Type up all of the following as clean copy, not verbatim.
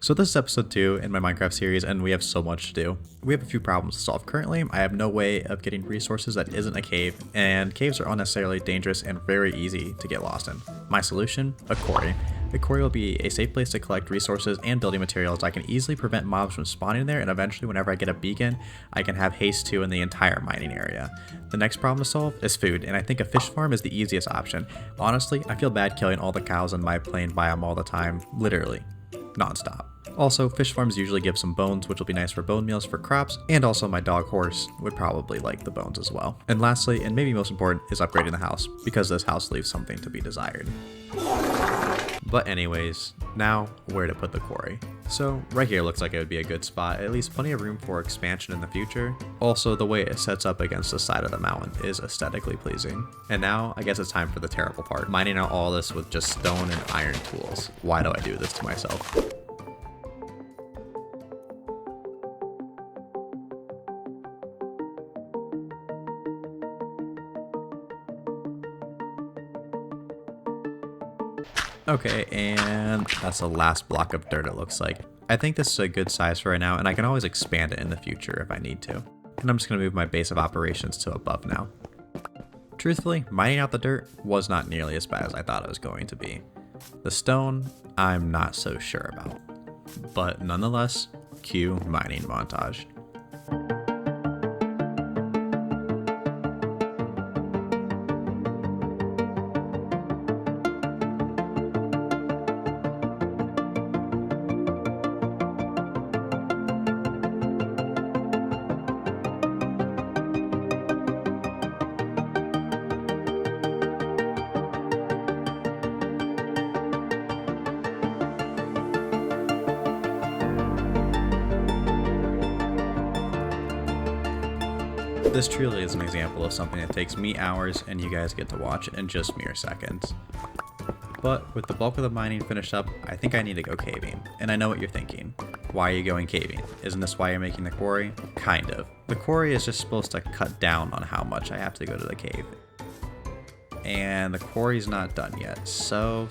So this is episode 2 in my Minecraft series, and we have so much to do. We have a few problems to solve. Currently, I have no way of getting resources that isn't a cave, and caves are unnecessarily dangerous and very easy to get lost in. My solution? A quarry. The quarry will be a safe place to collect resources and building materials. I can easily prevent mobs from spawning there, and eventually whenever I get a beacon, I can have haste 2 in the entire mining area. The next problem to solve is food, and I think a fish farm is the easiest option. Honestly, I feel bad killing all the cows in my plain biome all the time, literally, non-stop. Also, fish farms usually give some bones, which will be nice for bone meals for crops, and also my dog horse would probably like the bones as well. And lastly, and maybe most important, is upgrading the house, because this house leaves something to be desired. But anyways, now where to put the quarry. So right here looks like it would be a good spot, at least plenty of room for expansion in the future. Also, the way it sets up against the side of the mountain is aesthetically pleasing. And now I guess it's time for the terrible part, mining out all this with just stone and iron tools. Why do I do this to myself? Okay, and that's the last block of dirt it looks like. I think this is a good size for right now, and I can always expand it in the future if I need to. And I'm just going to move my base of operations to above now. Truthfully, mining out the dirt was not nearly as bad as I thought it was going to be. The stone, I'm not so sure about. But nonetheless, cue mining montage. This truly is an example of something that takes me hours and you guys get to watch in just mere seconds. But with the bulk of the mining finished up, I think I need to go caving. And I know what you're thinking. Why are you going caving? Isn't this why you're making the quarry? Kind of. The quarry is just supposed to cut down on how much I have to go to the cave. And the quarry's not done yet, so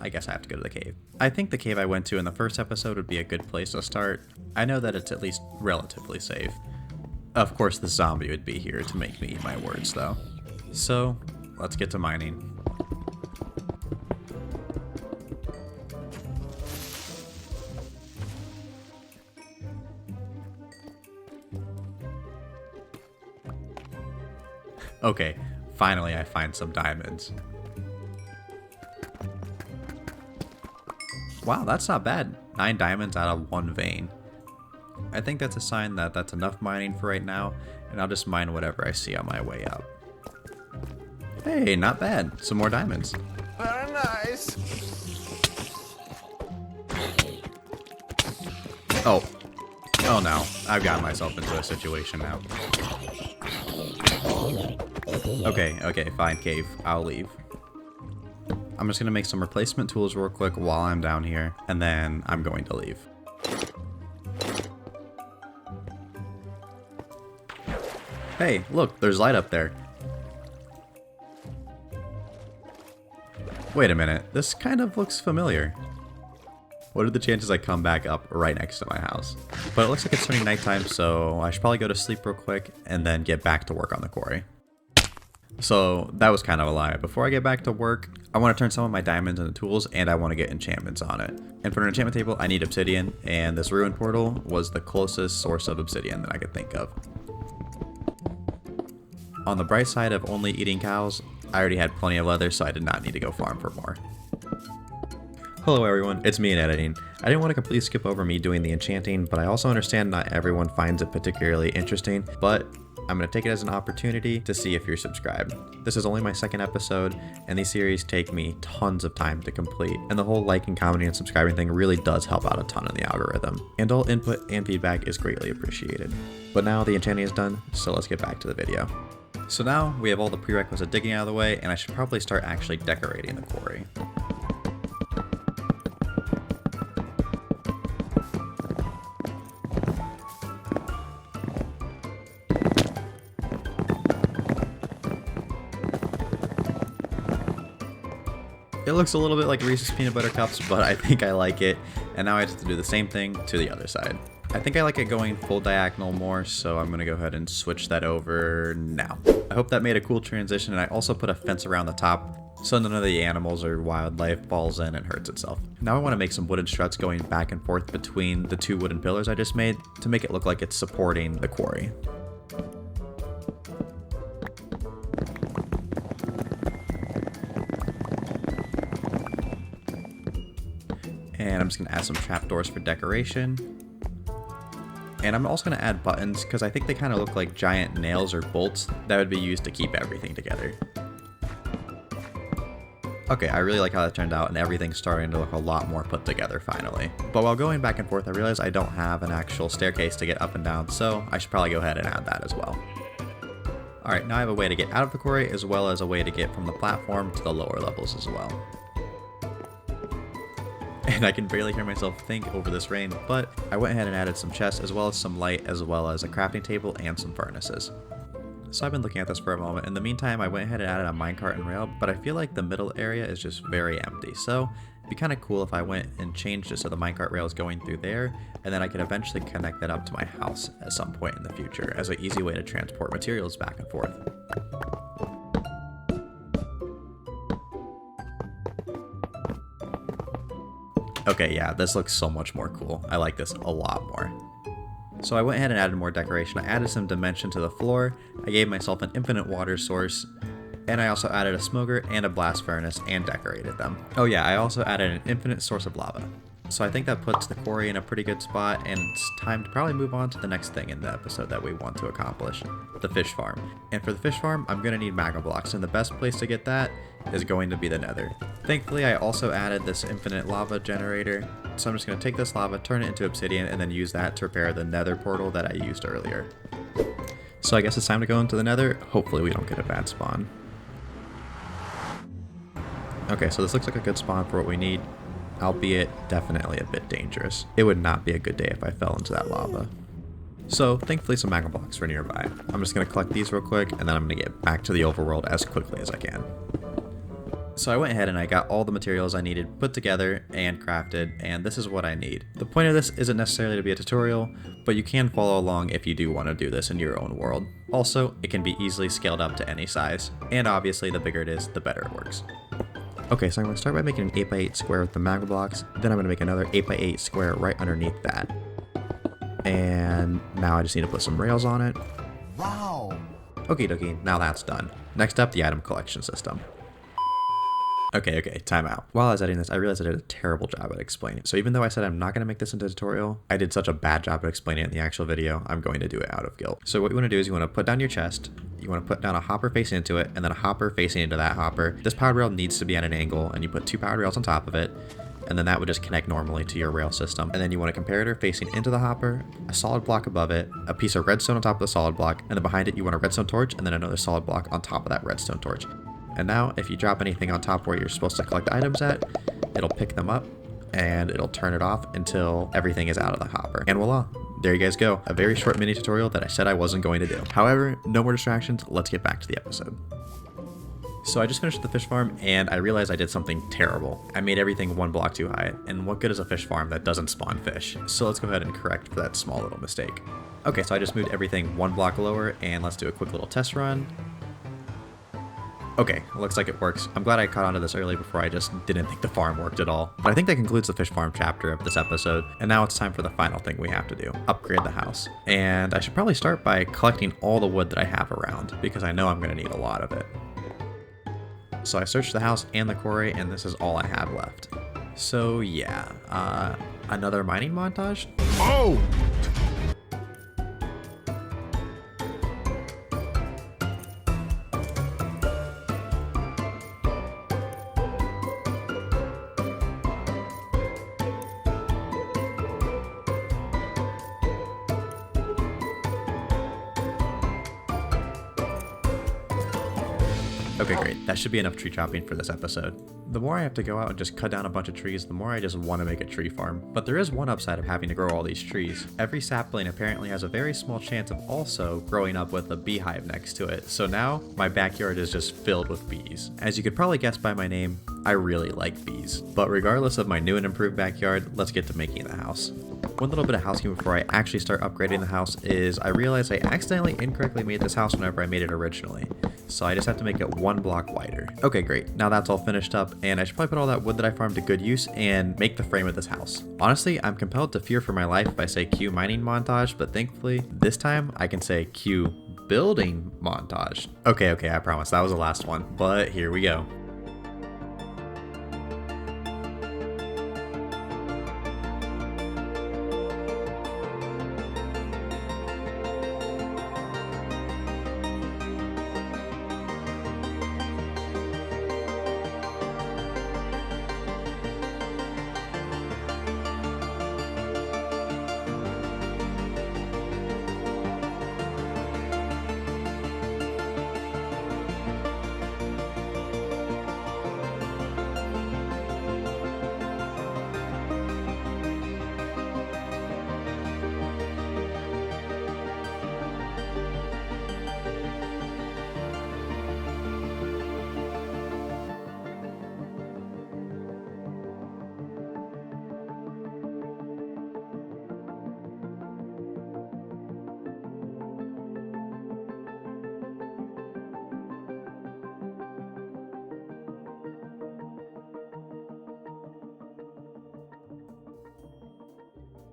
I guess I have to go to the cave. I think the cave I went to in the first episode would be a good place to start. I know that it's at least relatively safe. Of course, the zombie would be here to make me eat my words, though. So, let's get to mining. Okay, finally I find some diamonds. Wow, that's not bad. 9 diamonds out of 1 vein. I think that's a sign that that's enough mining for right now, and I'll just mine whatever I see on my way up. Hey, not bad. Some more diamonds. Very nice. Oh. Oh no. I've gotten myself into a situation now. Okay, fine, cave. I'll leave. I'm just gonna make some replacement tools real quick while I'm down here, and then I'm going to leave. Hey, look, there's light up there. Wait a minute, this kind of looks familiar. What are the chances I come back up right next to my house? But it looks like it's turning nighttime, so I should probably go to sleep real quick and then get back to work on the quarry. So that was kind of a lie. Before I get back to work, I want to turn some of my diamonds into tools, and I want to get enchantments on it. And for an enchantment table, I need obsidian, and this ruin portal was the closest source of obsidian that I could think of. On the bright side of only eating cows, I already had plenty of leather, so I did not need to go farm for more. Hello everyone, it's me in editing. I didn't want to completely skip over me doing the enchanting, but I also understand not everyone finds it particularly interesting, but I'm going to take it as an opportunity to see if you're subscribed. This is only my 2nd episode, and these series take me tons of time to complete, and the whole liking, commenting, and subscribing thing really does help out a ton in the algorithm, and all input and feedback is greatly appreciated. But now the enchanting is done, so let's get back to the video. So now we have all the prerequisite digging out of the way, and I should probably start actually decorating the quarry. It looks a little bit like Reese's Peanut Butter Cups, but I think I like it. And now I just have to do the same thing to the other side. I think I like it going full diagonal more, so I'm gonna go ahead and switch that over now. I hope that made a cool transition, and I also put a fence around the top so none of the animals or wildlife falls in and hurts itself. Now I want to make some wooden struts going back and forth between the two wooden pillars I just made to make it look like it's supporting the quarry. And I'm just going to add some trapdoors for decoration. And I'm also going to add buttons because I think they kind of look like giant nails or bolts that would be used to keep everything together. Okay, I really like how that turned out, and everything's starting to look a lot more put together finally. But while going back and forth, I realized I don't have an actual staircase to get up and down, so I should probably go ahead and add that as well. Alright, now I have a way to get out of the quarry as well as a way to get from the platform to the lower levels as well. And I can barely hear myself think over this rain, but I went ahead and added some chests as well as some light as well as a crafting table and some furnaces. So I've been looking at this for a moment. In the meantime, I went ahead and added a minecart and rail, but I feel like the middle area is just very empty. So it'd be kind of cool if I went and changed it so the minecart rail is going through there, and then I could eventually connect that up to my house at some point in the future as an easy way to transport materials back and forth. Okay, yeah, this looks so much more cool. I like this a lot more. So I went ahead and added more decoration. I added some dimension to the floor, I gave myself an infinite water source, and I also added a smoker and a blast furnace and decorated them. Oh yeah, I also added an infinite source of lava. So I think that puts the quarry in a pretty good spot, and it's time to probably move on to the next thing in the episode that we want to accomplish, the fish farm. And for the fish farm, I'm going to need magma blocks, and the best place to get that is going to be the nether. Thankfully, I also added this infinite lava generator, so I'm just going to take this lava, turn it into obsidian, and then use that to repair the nether portal that I used earlier. So I guess it's time to go into the nether. Hopefully we don't get a bad spawn. Okay, so this looks like a good spawn for what we need, albeit definitely a bit dangerous. It would not be a good day if I fell into that lava. So thankfully some magma blocks were nearby. I'm just going to collect these real quick, and then I'm going to get back to the overworld as quickly as I can. So I went ahead and I got all the materials I needed put together and crafted, and this is what I need. The point of this isn't necessarily to be a tutorial, but you can follow along if you do want to do this in your own world. Also, it can be easily scaled up to any size, and obviously the bigger it is, the better it works. Okay, so I'm going to start by making an 8x8 square with the magma blocks, then I'm going to make another 8x8 square right underneath that. And now I just need to put some rails on it. Wow! Okie dokie, now that's done. Next up, the item collection system. Okay, time out. While I was editing this, I realized I did a terrible job at explaining. So even though I said I'm not going to make this into a tutorial, I did such a bad job at explaining it in the actual video, I'm going to do it out of guilt. So what you want to do is you want to put down your chest, you want to put down a hopper facing into it, and then a hopper facing into that hopper. This powered rail needs to be at an angle, and you put 2 powered rails on top of it, and then that would just connect normally to your rail system. And then you want a comparator facing into the hopper, a solid block above it, a piece of redstone on top of the solid block, and then behind it you want a redstone torch, and then another solid block on top of that redstone torch. And now, if you drop anything on top where you're supposed to collect items at, it'll pick them up, and it'll turn it off until everything is out of the hopper. And voila, there you guys go. A very short mini tutorial that I said I wasn't going to do. However, no more distractions, let's get back to the episode. So I just finished the fish farm, and I realized I did something terrible. I made everything 1 block too high, and what good is a fish farm that doesn't spawn fish? So let's go ahead and correct for that small little mistake. Okay, so I just moved everything 1 block lower, and let's do a quick little test run. Okay, looks like it works. I'm glad I caught on to this early before I just didn't think the farm worked at all. But I think that concludes the fish farm chapter of this episode, and now it's time for the final thing we have to do, upgrade the house. And I should probably start by collecting all the wood that I have around, because I know I'm going to need a lot of it. So I searched the house and the quarry, and this is all I have left. So yeah, another mining montage? Oh! Okay, great. That should be enough tree chopping for this episode. The more I have to go out and just cut down a bunch of trees, the more I just want to make a tree farm. But there is one upside of having to grow all these trees. Every sapling apparently has a very small chance of also growing up with a beehive next to it. So now my backyard is just filled with bees. As you could probably guess by my name, I really like bees. But regardless of my new and improved backyard, let's get to making the house. One little bit of housekeeping before I actually start upgrading the house is I realized I accidentally incorrectly made this house whenever I made it originally. So I just have to make it one block wider. Okay, great. Now that's all finished up, and I should probably put all that wood that I farmed to good use and make the frame of this house. Honestly, I'm compelled to fear for my life if I say cue mining montage, but thankfully, this time I can say cue building montage. Okay, I promise. That was the last one, but here we go.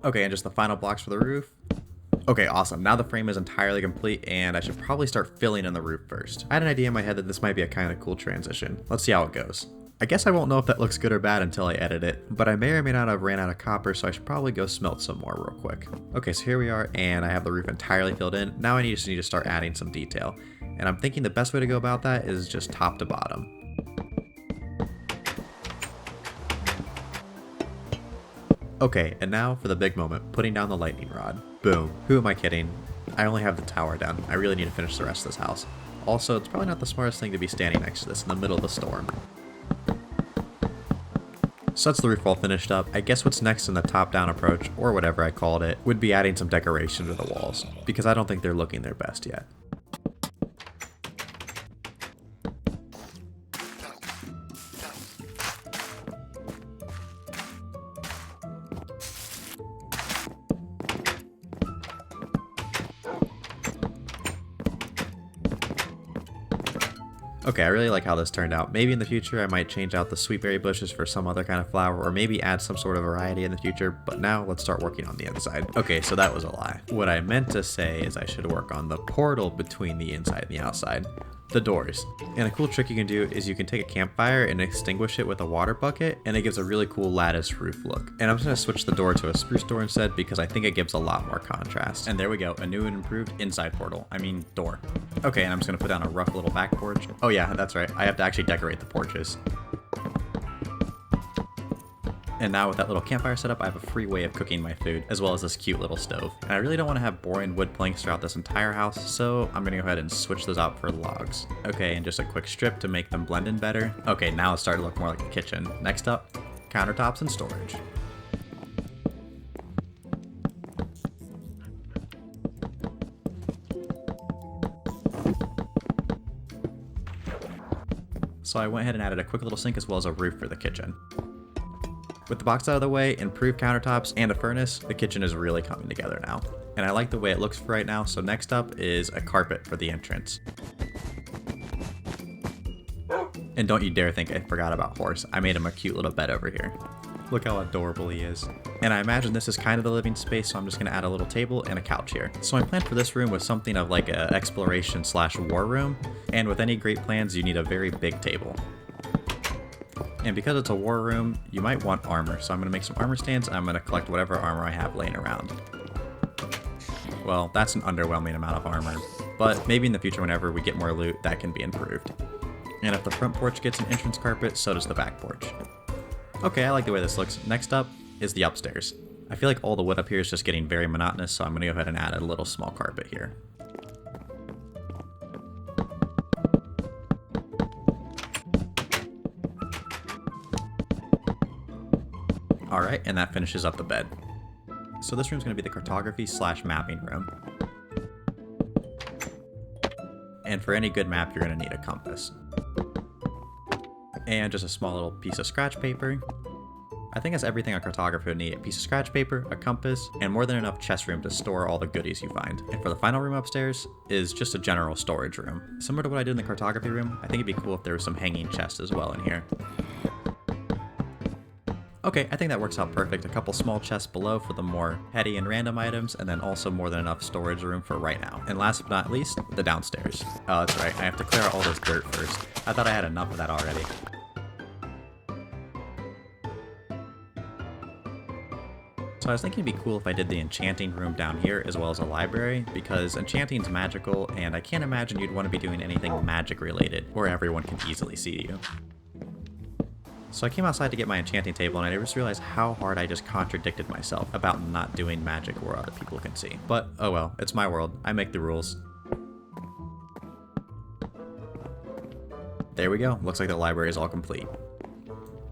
Okay, and just the final blocks for the roof. Okay, awesome. Now the frame is entirely complete, and I should probably start filling in the roof first. I had an idea in my head that this might be a kind of cool transition. Let's see how it goes. I guess I won't know if that looks good or bad until I edit it, but I may or may not have ran out of copper, so I should probably go smelt some more real quick. Okay, so here we are, and I have the roof entirely filled in. Now I just need to start adding some detail, and I'm thinking the best way to go about that is just top to bottom. Okay, and now for the big moment, putting down the lightning rod. Boom. Who am I kidding? I only have the tower down. I really need to finish the rest of this house. Also, it's probably not the smartest thing to be standing next to this in the middle of the storm. So that's the roof all finished up. I guess what's next in the top-down approach, or whatever I called it, would be adding some decoration to the walls, because I don't think they're looking their best yet. Okay, I really like how this turned out. Maybe in the future I might change out the sweetberry bushes for some other kind of flower, or maybe add some sort of variety in the future, but now let's start working on the inside. Okay, so that was a lie. What I meant to say is I should work on the portal between the inside and the outside. The doors. And a cool trick you can do is you can take a campfire and extinguish it with a water bucket, and it gives a really cool lattice roof look. And I'm just gonna switch the door to a spruce door instead because I think it gives a lot more contrast. And there we go, a new and improved inside portal. I mean, door. Okay, and I'm just gonna put down a rough little back porch. Oh yeah, that's right, I have to actually decorate the porches. And now with that little campfire setup, I have a free way of cooking my food, as well as this cute little stove. And I really don't want to have boring wood planks throughout this entire house, so I'm gonna go ahead and switch those out for logs. Okay, and just a quick strip to make them blend in better. Okay, now it's starting to look more like a kitchen. Next up, countertops and storage. So I went ahead and added a quick little sink as well as a roof for the kitchen. With the box out of the way, improved countertops, and a furnace, the kitchen is really coming together now. And I like the way it looks for right now, so next up is a carpet for the entrance. And don't you dare think I forgot about Horse. I made him a cute little bed over here. Look how adorable he is. And I imagine this is kind of the living space, so I'm just gonna add a little table and a couch here. So my plan for this room was something of like a exploration / war room, and with any great plans, you need a very big table. And because it's a war room, you might want armor, so I'm going to make some armor stands, and I'm going to collect whatever armor I have laying around. Well, that's an underwhelming amount of armor, but maybe in the future whenever we get more loot, that can be improved. And if the front porch gets an entrance carpet, so does the back porch. Okay, I like the way this looks. Next up is the upstairs. I feel like all the wood up here is just getting very monotonous, so I'm going to go ahead and add a little small carpet here. Alright, and that finishes up the bed. So this room's going to be the cartography / mapping room. And for any good map, you're going to need a compass. And just a small little piece of scratch paper. I think that's everything a cartographer would need: a piece of scratch paper, a compass, and more than enough chest room to store all the goodies you find. And for the final room upstairs is just a general storage room. Similar to what I did in the cartography room, I think it'd be cool if there was some hanging chests as well in here. Okay, I think that works out perfect. A couple small chests below for the more petty and random items, and then also more than enough storage room for right now. And last but not least, the downstairs. Oh, that's right, I have to clear out all this dirt first. I thought I had enough of that already. So I was thinking it'd be cool if I did the enchanting room down here as well as a library, because enchanting's magical and I can't imagine you'd want to be doing anything magic related where everyone can easily see you. So I came outside to get my enchanting table and I just realized how hard I just contradicted myself about not doing magic where other people can see. But oh well, it's my world, I make the rules. There we go, looks like the library is all complete.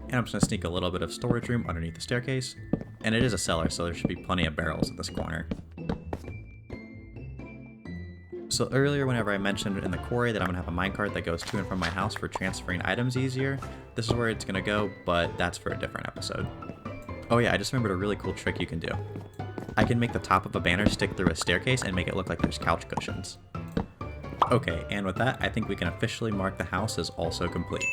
And I'm just going to sneak a little bit of storage room underneath the staircase. And it is a cellar, so there should be plenty of barrels in this corner. So earlier, whenever I mentioned in the quarry that I'm going to have a minecart that goes to and from my house for transferring items easier, this is where it's going to go, but that's for a different episode. Oh yeah, I just remembered a really cool trick you can do. I can make the top of a banner stick through a staircase and make it look like there's couch cushions. Okay, and with that, I think we can officially mark the house as also complete.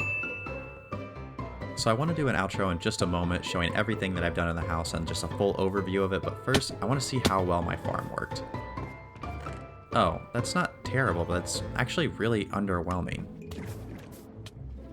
So I want to do an outro in just a moment showing everything that I've done in the house and just a full overview of it, but first I want to see how well my farm worked. Oh, that's not terrible, but that's actually really underwhelming.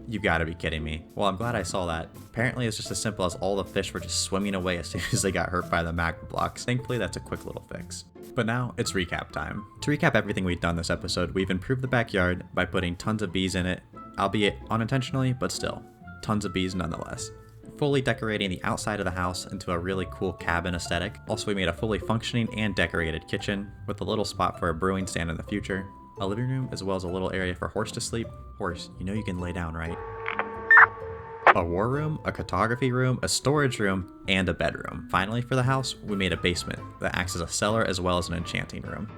You gotta be kidding me. Well, I'm glad I saw that. Apparently it's just as simple as all the fish were just swimming away as soon as they got hurt by the magma blocks. Thankfully that's a quick little fix. But now it's recap time. To recap everything we've done this episode, we've improved the backyard by putting tons of bees in it, albeit unintentionally, but still. Tons of bees nonetheless. Fully decorating the outside of the house into a really cool cabin aesthetic. Also, we made a fully functioning and decorated kitchen with a little spot for a brewing stand in the future, a living room, as well as a little area for Horse to sleep. Horse, you know you can lay down, right? A war room, a cartography room, a storage room, and a bedroom. Finally, for the house, we made a basement that acts as a cellar as well as an enchanting room.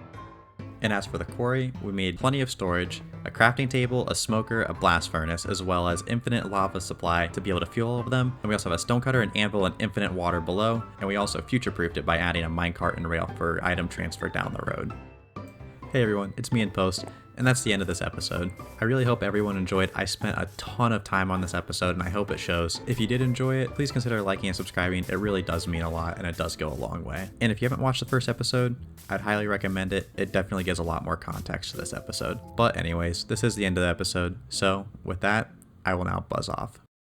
And as for the quarry, we made plenty of storage, a crafting table, a smoker, a blast furnace, as well as infinite lava supply to be able to fuel all of them. And we also have a stonecutter, an anvil, and infinite water below. And we also future-proofed it by adding a minecart and rail for item transfer down the road. Hey everyone, it's me in post, and that's the end of this episode. I really hope everyone enjoyed. I spent a ton of time on this episode and I hope it shows. If you did enjoy it, please consider liking and subscribing. It really does mean a lot and it does go a long way. And if you haven't watched the first episode, I'd highly recommend it. It definitely gives a lot more context to this episode. But anyways, this is the end of the episode. So with that, I will now buzz off.